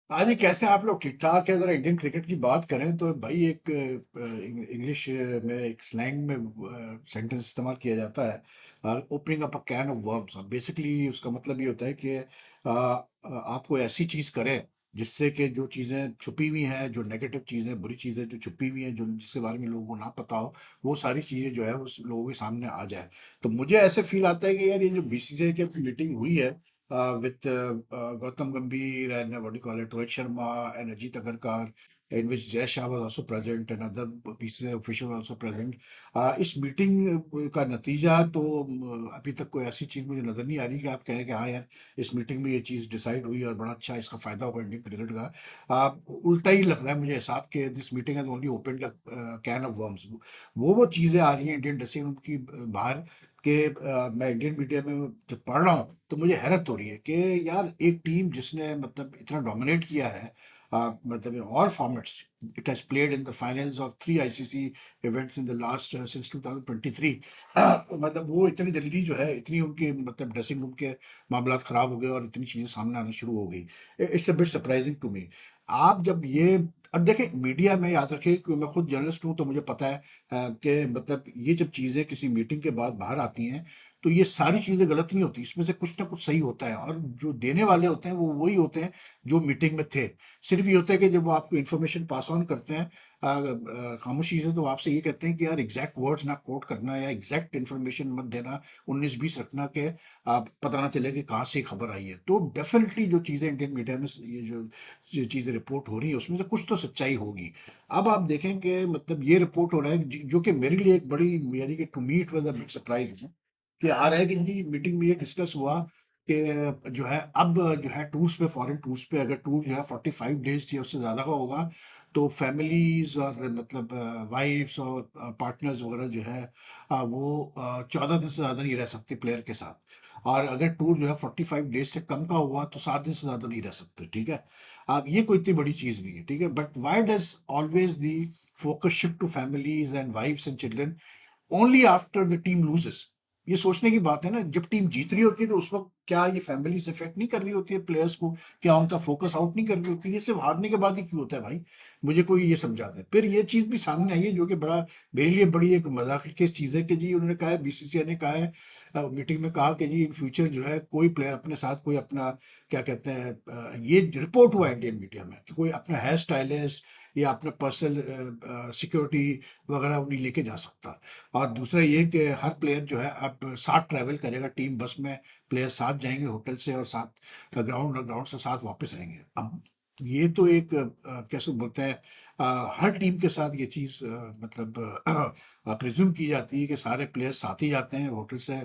हाँ जी, कैसे हैं आप लोग? ठीक-ठाक है। ज़रा इंडियन क्रिकेट की बात करें तो भाई एक इंग्लिश में एक स्लैंग में सेंटेंस इस्तेमाल किया जाता है, opening up a can of worms. Basically उसका मतलब ये होता है कि आप कोई ऐसी चीज़ करें जिससे कि जो चीज़ें छुपी हुई हैं, जो नेगेटिव चीज़ें, बुरी चीज़ें जो छुपी हुई हैं, जो जिसके बारे में लोगों को ना पता हो, वो सारी चीज़ें जो है वो लोगों के सामने आ जाए। तो मुझे ऐसे फील आता है कि यार ये जो बीसीसीआई की मीटिंग हुई है with Gautam Gambhir and what do you call it, Rohit Sharma and Ajit Agarkar, in which Jay Shah was also present and other pieces of officials were also present. इस meeting का नतीजा तो अभी तक कोई ऐसी चीज़ मुझे नज़र नहीं आ रही कि आप कहें कि हाँ यार इस मीटिंग में ये चीज़ डिसाइड हुई और बड़ा अच्छा इसका फायदा होगा इंडियन क्रिकेट का। उल्टा ही लग रहा है मुझे हिसाब के this meeting has only open can of worms. वो चीज़ें आ रही हैं इंडियन ड्रेसिंग रूम की बाहर कि मैं इंडियन मीडिया में जब पढ़ रहा हूँ तो मुझे हैरत हो रही है कि यार एक टीम जिसने मतलब इतना डोमिनेट किया है, मतलब in all formats, it has played in the finals of 3 ICC events in the last since 2023। मतलब वो इतनी जल्दी जो है इतनी उनकी मतलब ड्रेसिंग रूम के मामलात खराब हो गए और इतनी चीजें सामने आनी शुरू हो गई। It's a bit surprising to me. आप जब ये अब देखें मीडिया में, याद रखिए कि मैं खुद जर्नलिस्ट हूँ तो मुझे पता है कि मतलब ये जब चीज़ें किसी मीटिंग के बाद बाहर आती हैं तो ये सारी चीज़ें गलत नहीं होती, इसमें से कुछ ना कुछ सही होता है और जो देने वाले होते हैं वो वही होते हैं जो मीटिंग में थे। सिर्फ ये होता है कि जब वो आपको इन्फॉर्मेशन पास ऑन करते हैं खामोशी से, तो आपसे ये कहते हैं कि यार एग्जैक्ट वर्ड्स ना कोट करना या एग्जैक्ट इन्फॉर्मेशन मत देना, 19-20 रखना कि आप पता ना चले कि कहाँ से खबर आई है। तो डेफिनेटली जो चीज़ें इंडियन मीडिया में ये जो चीज़ें रिपोर्ट हो रही है उसमें से कुछ तो सच्चाई होगी। अब आप देखें कि मतलब ये रिपोर्ट हो रहा है जो कि मेरे लिए एक बड़ी यानी कि to meet with a big surprise है कि आ रहा है कि जी मीटिंग में ये डिस्कस हुआ कि जो है अब जो है टूर्स पे, फॉरेन टूर्स पे, अगर टूर जो है 45 डेज या उससे ज़्यादा का होगा तो फैमिलीज और मतलब वाइफ्स और पार्टनर्स वगैरह जो है वो 14 दिन से ज़्यादा नहीं रह सकते प्लेयर के साथ। और अगर टूर जो है 45 डेज से कम का हुआ तो 7 दिन से ज़्यादा नहीं रह सकते, ठीक है। अब ये कोई इतनी बड़ी चीज़ नहीं है, ठीक है, but why does always the focus shift to families and wifes and children only after the team loses? ये सोचने की बात है ना, जब टीम जीत रही होती है तो उस वक्त क्या ये फैमिलीज इफेक्ट नहीं कर रही होती है प्लेयर्स को? क्या उनका फोकस आउट नहीं कर रही होती? ये सिर्फ हारने के बाद ही क्यों होता है भाई? मुझे कोई ये समझा दे। फिर ये चीज भी सामने आई है जो कि बड़ा मेरे लिए बड़ी एक मजाक की चीज है कि जी उन्होंने कहा है, बीसीसीआई ने कहा है मीटिंग में, कहा कि जी इन फ्यूचर जो है कोई प्लेयर अपने साथ कोई अपना क्या कहते हैं, ये रिपोर्ट हुआ इंडियन मीडिया में कि कोई अपना हेयर स्टाइलिस्ट या अपना पर्सनल सिक्योरिटी वगैरह वो नहीं लेके जा सकता। और दूसरा ये कि हर प्लेयर जो है अब साथ ट्रैवल करेगा, टीम बस में प्लेयर साथ जाएंगे होटल से और साथ ग्राउंड और ग्राउंड से साथ वापस आएंगे। अब ये तो एक कैसे बोलते हैं, हर टीम के साथ ये चीज़ मतलब प्रिज्यूम की जाती है कि सारे प्लेयर्स साथ ही जाते हैं होटल से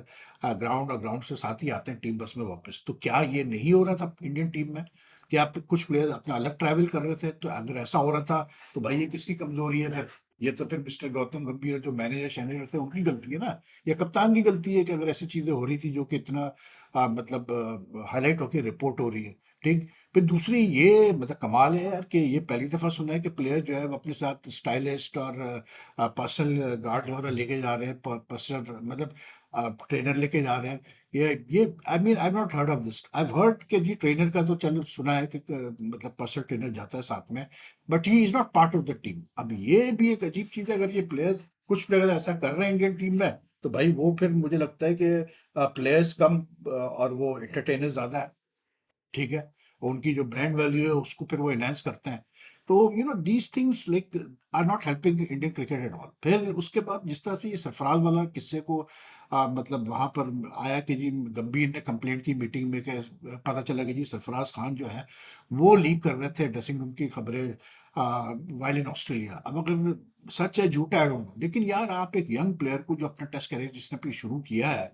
ग्राउंड और ग्राउंड से साथ ही आते हैं टीम बस में वापस। तो क्या ये नहीं हो रहा था इंडियन टीम में? क्या आप कुछ प्लेयर अपना अलग ट्रैवल कर रहे थे? तो अगर ऐसा हो रहा था तो भाई ये किसकी कमजोरी है फिर? ये तो फिर मिस्टर गौतम गंभीर जो मैनेजर शैनेजर थे उनकी गलती है ना, या कप्तान की गलती है कि अगर ऐसी चीजें हो रही थी जो कि इतना मतलब हाईलाइट होकर रिपोर्ट हो रही है, ठीक। फिर दूसरी ये मतलब कमाल है यार कि ये पहली दफा सुना है कि प्लेयर जो है वो अपने साथ स्टाइलिस्ट और पर्सनल गार्ड वगैरह लेके जा रहे हैं, पर्सनल मतलब ट्रेनर लेके जा रहे हैं। ये I mean I not heard of this. I heard कि जी ट्रेनर का तो चलो सुना है कि मतलब पर्सनल ट्रेनर जाता है साथ में, but he is not part of the team. अब ये भी एक अजीब चीज है, अगर ये प्लेयर्स कुछ प्लेयर ऐसा कर रहे हैं इंडियन टीम में तो भाई वो फिर मुझे लगता है कि प्लेयर्स कम और वो एंटरटेनर ज्यादा है, ठीक है। उनकी जो ब्रांड वैल्यू है उसको फिर वो एनहांस करते हैं। तो you know these things like are not helping Indian cricket at all. फिर उसके बाद जिस तरह से ये सरफराज वाला किस्से को मतलब वहां पर आया कि जी गंभीर ने कंप्लेंट की मीटिंग में कि पता चला कि जी सरफराज खान जो है वो लीक कर रहे थे ड्रेसिंग रूम की खबरें वाइल इन ऑस्ट्रेलिया। अब अगर सच है झूठ है आई डोंट नो, लेकिन यार आप एक यंग प्लेयर को जो अपना टेस्ट करियर जिसने अभी शुरू किया है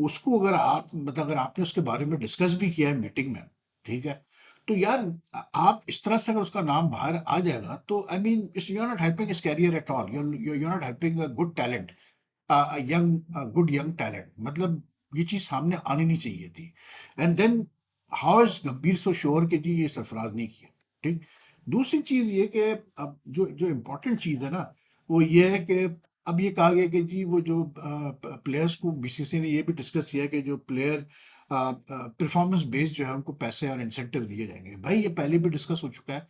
उसको अगर आप मतलब अगर आपने उसके बारे में डिस्कस भी किया है मीटिंग में, ठीक है, तो यार आप इस तरह से अगर उसका नाम बाहर आ जाएगा तो I mean you are not helping his career at all, you are not helping a good talent, young good young talent. मतलब ये चीज सामने आनी नहीं चाहिए थी। एंड देन हाउ इज गंभीर सो श्योर कि जी ये सरफराज नहीं किया, ठीक। दूसरी चीज ये कि अब जो जो इम्पोर्टेंट चीज है ना वो ये है कि अब ये कहा गया कि जी वो जो प्लेयर्स को बीसीसीआई ने ये भी डिस्कस किया कि जो प्लेयर परफॉर्मेंस बेस्ड जो है उनको पैसे और इंसेंटिव दिए जाएंगे। भाई ये पहले भी डिस्कस हो चुका है,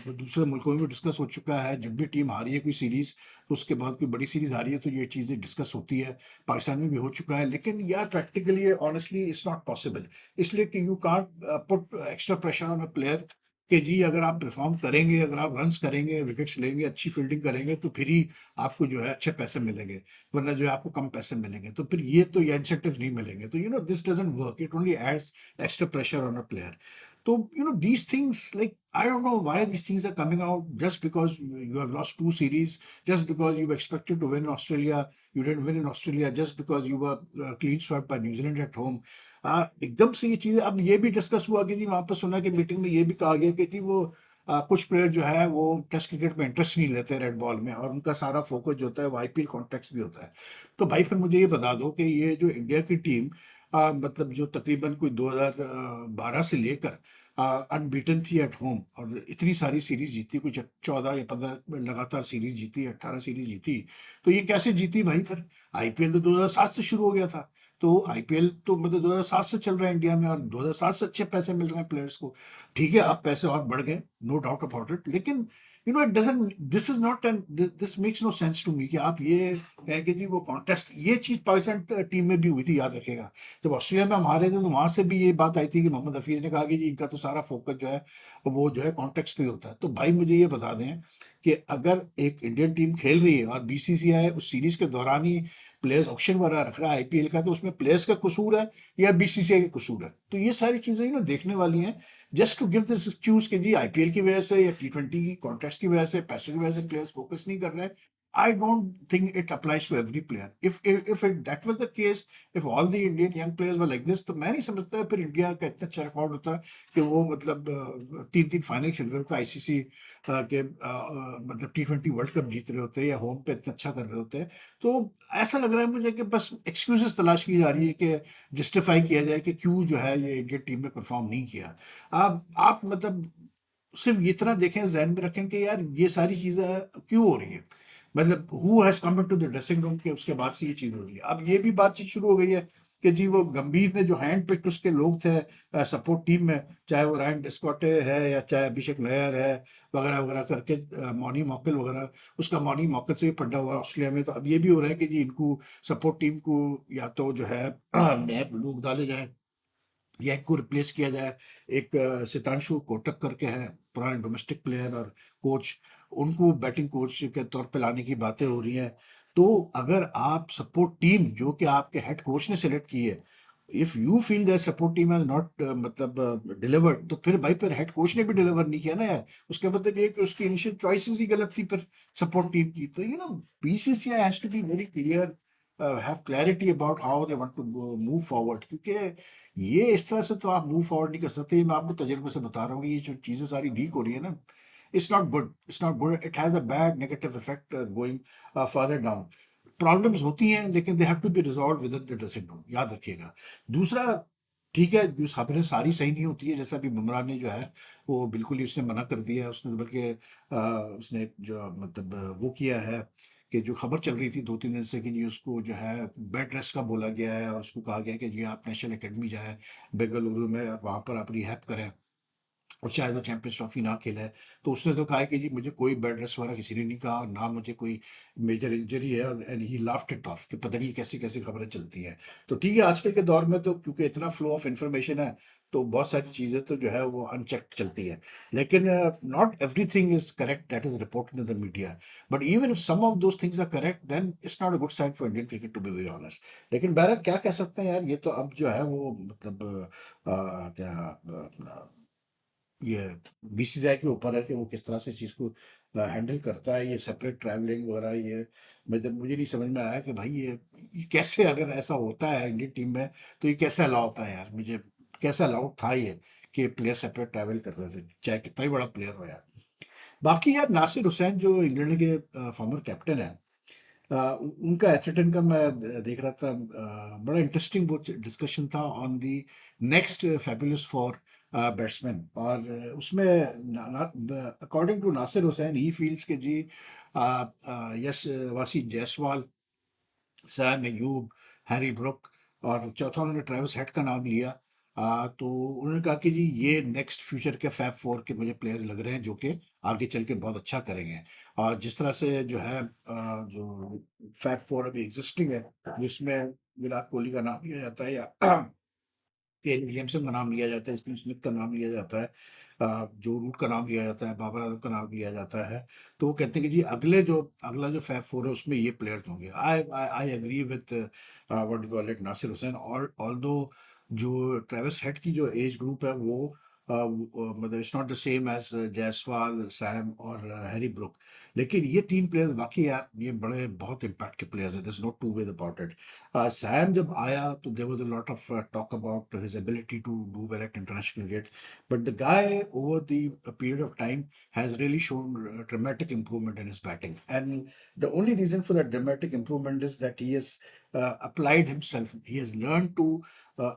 दूसरे मुल्कों में भी डिस्कस हो चुका है। जब भी टीम हारी है कोई सीरीज, तो उसके बाद कोई बड़ी सीरीज हारी है तो ये चीज़ें डिस्कस होती है। पाकिस्तान में भी हो चुका है, लेकिन यार practically honestly it's not possible. इसलिए कि you can't put extra pressure on a player कि जी अगर आप परफॉर्म करेंगे, अगर आप रन्स करेंगे, विकेट्स लेंगे, अच्छी फील्डिंग करेंगे, तो फिर ही आपको जो है अच्छे पैसे मिलेंगे, वरना जो है आपको कम पैसे मिलेंगे। तो फिर ये इंसेंटिव नहीं मिलेंगे। तो this doesn't work, it only adds extra pressure on a player. तो these things, like, I don't know why these things are coming out just because you have lost two series, just because you expected to win in Australia, you didn't win in Australia, just because you were clean swept by New Zealand at home। एकदम से ये चीजें, अब ये भी discuss हुआ कि जी वहां पर सुना कि मीटिंग में ये भी कहा गया कि जी वो कुछ प्लेयर जो है वो टेस्ट क्रिकेट में इंटरेस्ट नहीं लेते रेड बॉल में, और उनका सारा फोकस जो होता है वो आईपीएल कॉन्टेक्स्ट भी होता है। तो भाई फिर मुझे ये बता दो कि ये जो इंडिया की टीम मतलब जो तकरीबन कोई 2012 से लेकर अनबीटन थी एट होम, और इतनी सारी सीरीज जीती, कुछ 14 या 15 लगातार सीरीज जीती, 18 सीरीज जीती, तो ये कैसे जीती भाई? फिर आईपीएल तो 2007 से शुरू हो गया था। तो आईपीएल तो मतलब 2007 से चल रहा है इंडिया में, और 2007 से अच्छे पैसे मिल रहे हैं प्लेयर्स को। ठीक है, अब पैसे और बढ़ गए, नो डाउट अबाउट इट, लेकिन it doesn't, this is not and this makes no sense to me कि आप ये है कि जी वो कॉन्टेस्ट, ये चीज पाकिस्तान टीम में भी हुई थी, याद रखेगा। जब ऑस्ट्रेलिया में हम हारे थे तो वहां से भी ये बात आई थी कि मोहम्मद हफीज ने कहा कि जी इनका तो सारा फोकस जो है वो जो है कॉन्टेक्स्ट पे होता है। तो भाई मुझे ये बता दें कि अगर एक इंडियन टीम खेल रही है और बीसीसीआई उस सीरीज के दौरान ही प्लेयर्स ऑक्शन वगैरह रख रहा है आईपीएल का, तो उसमें प्लेयर्स का कसूर है या बीसीसीआई का कसूर है? तो ये सारी चीजें देखने वाली हैं। Just to give this excuse कि जी आईपीएल की वजह से या टी20 की कॉन्ट्रैक्ट्स की वजह से, पैसों की वजह से प्लेयर्स फोकस नहीं कर रहे हैं, I don't think it applies to every player. That was the case, if all the Indian young players were like this, तो मैं नहीं समझता है फिर इंडिया का इतना अच्छा रिकॉर्ड होता कि वो मतलब 3-3 फाइनल खेल रहे होते, आईसीसी के मतलब टी20 वर्ल्ड कप जीत रहे होते, या होम पे इतना अच्छा कर रहे होते। तो ऐसा लग रहा है मुझे कि बस एक्सक्यूजेस तलाश की जा रही है कि जस्टिफाई किया जाए कि क्यों जो है ये इंडियन टीम ने परफॉर्म नहीं किया। आप मतलब सिर्फ ये इतना देखें, जहन में रखें कि यार ये सारी चीजें क्यों हो रही है, मतलब who has come to the dressing room के उसके बाद से ये चीज हो रही है। अब ये भी बातचीत शुरू हो गई है कि जी वो गंभीर ने जो हैंड पिक्ड उसके लोग थे सपोर्ट टीम में, चाहे वो रायन डिस्कॉटे है या चाहे अभिषेक नायर है, वगैरह वगैरह करके, मॉनी मॉकल वगैरह, उसका मॉनी मॉकल से भी पड्डा हुआ ऑस्ट्रेलिया में। तो अब ये भी हो रहा है कि जी इनको सपोर्ट टीम को या तो जो है नए लोग डाले जाए या इनको रिप्लेस किया जाए। एक सितांशु कोटक करके है, पुराने डोमेस्टिक प्लेयर और कोच, उनको बैटिंग कोच के तौर पे लाने की बातें हो रही हैं। तो अगर आप सपोर्ट टीम जो कि आपके हेड कोच ने सेलेक्ट की है, if you feel that support team has not मतलब डिलीवर्ड, तो फिर भाई फिर हेड कोच ने भी डिलीवर नहीं किया ना यार। उसके मतलब ये कि उसकी इनिशियल चॉइसेस ही गलत थी फिर सपोर्ट टीम की। तो BCCI has to be very clear, have clarity about how they want to move forward, क्योंकि ये इस तरह से तो आप मूव फॉरवर्ड नहीं कर सकते। मैं आपको तजुर्बे से बता रहा हूँ कि ये जो चीज़ें सारी लीक हो रही है ना, it's not good, it's not good, it has a bad negative effect going further down. Problems होती हैं लेकिन they have to be resolve within the dressing room, याद रखिएगा। दूसरा, ठीक है, जो खबरें सारी सही नहीं होती है, जैसा अभी बुमराह ने जो है वो बिल्कुल ही उसने मना कर दिया है, उसने बल्कि उसने जो मतलब वो किया है कि जो खबर चल रही थी 2-3 दिन से कि जी उसको जो है बेड रेस्ट का बोला गया है, और उसको कहा गया है कि जी आप नेशनल एकेडमी जाएँ बेंगलुरु में, और वहाँ पर आप रिहैब करें, और शायद वो चैंपियंस ट्रॉफी ना खेले। तो उसने तो कहा है कि जी मुझे कोई बेड रेस्ट वगैरह किसी ने नहीं कहा, और ना मुझे कोई मेजर इंजरी है, और and he laughed it of कि पता नहीं कैसी कैसी खबरें चलती हैं। तो ठीक है, आजकल के दौर में तो क्योंकि इतना फ्लो ऑफ इंफॉर्मेशन है, तो बहुत सारी चीज़ें तो जो है वो अनचेक्ड चलती है। लेकिन not everything is correct that is reported in the media, but even if some of those things are correct, then it's not a good sign for Indian cricket, to be very honest. लेकिन बहरहाल क्या कह सकते हैं यार, ये तो अब जो है वो मतलब क्या अपना ये बीसीसीआई के ऊपर है कि वो किस तरह से चीज़ को हैंडल करता है, ये सेपरेट ट्रैवलिंग वगैरह। ये मतलब मुझे नहीं समझ में आया कि भाई ये कैसे, अगर ऐसा होता है इंडियन टीम में, तो ये कैसे अलाउ होता है यार, मुझे कैसे अलाउड था ये कि प्लेयर सेपरेट ट्रैवल कर रहे थे, चाहे कितना ही बड़ा प्लेयर हो यार। बाकी यार नासिर हुसैन जो इंग्लैंड के फॉर्मर कैप्टन है, उनका एथलेटिन का मैं देख रहा था, बड़ा इंटरेस्टिंग वो डिस्कशन था on the next fabulous four batsman. और उसमें according to Nasser Hussain he feels के जी Yashasvi Jaiswal, Saim Ayub, Harry Brook, और चौथा उन्होंने ट्रेविस हेड का नाम लिया। तो उन्होंने कहा कि जी ये नेक्स्ट फ्यूचर के फैब फोर के मुझे प्लेयर्स लग रहे हैं जो कि आगे चल के बहुत अच्छा करेंगे। और जिस तरह से जो है जो फैब फोर अभी एग्जिस्टिंग है, जिसमें विराट कोहली का नाम लिया जाता है या केन विलियमसन का नाम लिया जाता है, स्टीव स्मिथ का नाम लिया जाता है, जो रूट का नाम लिया जाता है, बाबर आजम का नाम लिया जाता है। तो वो कहते हैं कि जी अगला जो फैब फोर है उसमें ये प्लेयर्स होंगे। I I agree with what you call it Nasir Hussain. और ऑल्दो जो ट्रेविस हेड की जो एज ग्रुप है वो मतलब it's not the same as Jaiswal, Saim और हैरी ब्रुक। लेकिन ये तीन प्लेयर्स वाकई यार ये बड़े बहुत इम्पैक्ट के प्लेयर्स हैं, this not two way about it. Sam जब आया तो there was a lot of talk about his ability to do well at international cricket, but the guy over the period of time has really shown dramatic improvement in his batting. And the only reason for that dramatic improvement is that he has applied himself. He has learned to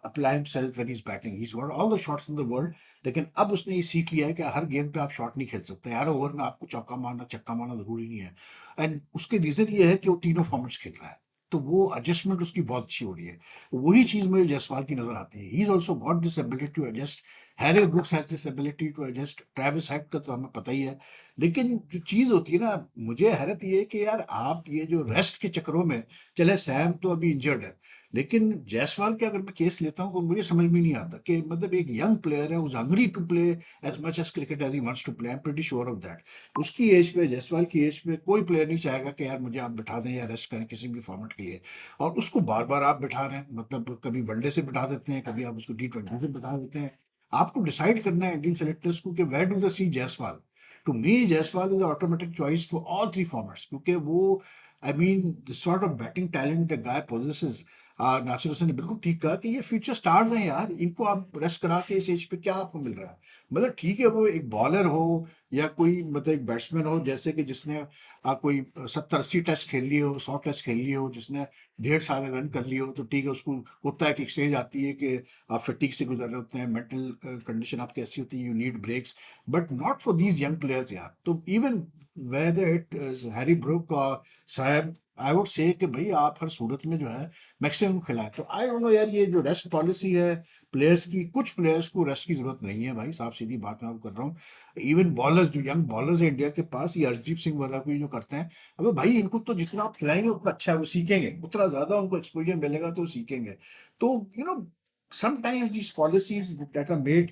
apply himself when he's batting. He's got all the shots in the world, लेकिन अब उसने ये सीख लिया है कि हर गेंद पे आप शॉट नहीं खेल सकते, हर ओवर में आपको चौका मारना छक्का मारना जरूरी नहीं है। एंड उसके रीजन ये है कि वो तीनों फॉर्मेट्स खेल रहा है, तो वो एडजस्टमेंट उसकी बहुत अच्छी हो रही है। वही चीज मुझे जायसवाल की नजर आती है। He is also got this ability to adjust. Harry Brooks has this ability to adjust. Travis Head का तो हमें पता ही है। लेकिन जो चीज होती है ना, मुझे हैरत ये है कि यार आप ये जो रेस्ट के चक्करों में, चले सैम तो अभी इंजर्ड है, लेकिन जायसवाल के अगर मैं केस लेता हूँ तो मुझे समझ में नहीं आता कि मतलब एक यंग प्लेयर है, who's hungry to play as much as cricket as he wants to play. I am pretty sure of that. उसकी एज पे, जायसवाल की एज पे कोई प्लेयर नहीं चाहेगा कि यार मुझे आप बिठा दें या रेस्ट करें किसी भी फॉर्मेट के लिए। और उसको बार बार आप बिठा रहे हैं, मतलब कभी वनडे से बिठा देते हैं, कभी आप उसको T20 से बिठा देते हैं। आपको डिसाइड करना है इंडियन सेलेक्टर्स को कि where do they see Jaiswal. To me Jaiswal is automatic choice for all three formats, क्योंकि वो I mean the sort of batting talent the guy possesses. Nasser Hussain ने बिल्कुल ठीक कहा कि ये फ्यूचर स्टार्स हैं यार, इनको आप रेस्ट करा के इस एज पे क्या आपको मिल रहा है। मतलब ठीक है वो एक बॉलर हो या कोई मतलब एक बैट्समैन हो, जैसे कि जिसने कोई 70-80 टेस्ट खेल लिए हो, 100 टेस्ट खेल लिए हो, जिसने ढेर सारे रन कर लिए हो, तो ठीक है उसको होता है कि एक स्टेज आती है कि आप फटीक से गुजर रहे होते हैं, मेंटल कंडीशन आपकी ऐसी होती है, you need breaks. But not for these young players यार। तो even whether it is Harry Brook और साहब, आई वुड से कि भाई आप हर सूरत में जो है मैक्सिमम खिलाएं। तो आई डोंट नो यार, ये जो रेस्ट पॉलिसी है प्लेयर्स की, कुछ प्लेयर्स को रेस्ट की जरूरत नहीं है भाई साहब, सीधी बात मैं आपको कर रहा हूँ। इवन बॉलर्स, जो यंग बॉलर्स है इंडिया के पास, ये अर्शदीप सिंह वगैरह को जो करते हैं, अबे भाई इनको तो जितना आप खिलाएंगे उतना अच्छा है, वो सीखेंगे, उतना ज्यादा उनको एक्सपोजर मिलेगा तो वो सीखेंगे। तो you know sometimes these policies that are made,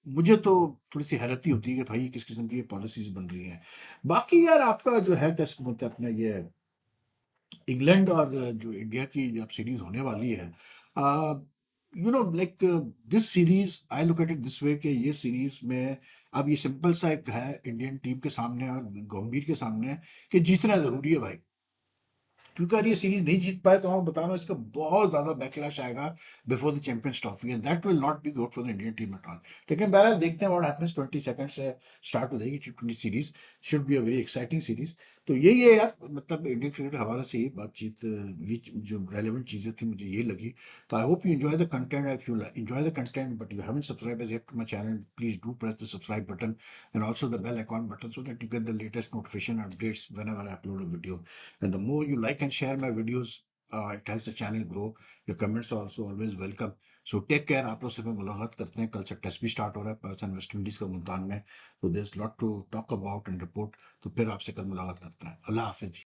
मुझे तो थोड़ी सी हैरत ही होती है कि भाई किस किस्म की ये पॉलिसीज बन रही हैं। बाकी यार आपका जो है क्या बोलते हैं अपना ये इंग्लैंड और जो इंडिया की जब सीरीज होने वाली है, you know like this series I look at it this way कि ये सीरीज में अब ये सिंपल सा एक है इंडियन टीम के सामने और गंभीर के सामने कि जीतना जरूरी है भाई। क्योंकि अगर ये सीरीज नहीं जीत पाए तो मैं बता रहा हूँ इसका बहुत ज्यादा बैकलैश आएगा before the champions trophy, and that will not be good for the Indian team at all. लेकिन बहरहाल देखते हैं व्हाट हैपेंस। 20 सेकंड से स्टार्ट हो जाएगी T20 series, should be a very exciting series. तो यही है यार, मतलब इंडियन क्रिकेट के हवाले से ये बातचीत, ये जो रेलेवेंट चीजें थी मुझे ये लगी। तो I hope you enjoy the content. If you enjoy the content but you haven't subscribe as yet to my channel, please do press the subscribe button and also the bell icon button so that you get the latest notification updates whenever I upload a video. And the more you like and share my videos, it helps the channel grow. Your comments are also always welcome. So take care। आप लोग से फिर मुलाकात करते हैं। कल से test भी स्टार्ट हो रहा है पाकिस्तान वेस्ट इंडीज का मुल्तान में, तो there is lot to talk about and report. तो फिर आपसे कल मुलाकात करते हैं। अल्लाह हाफिज।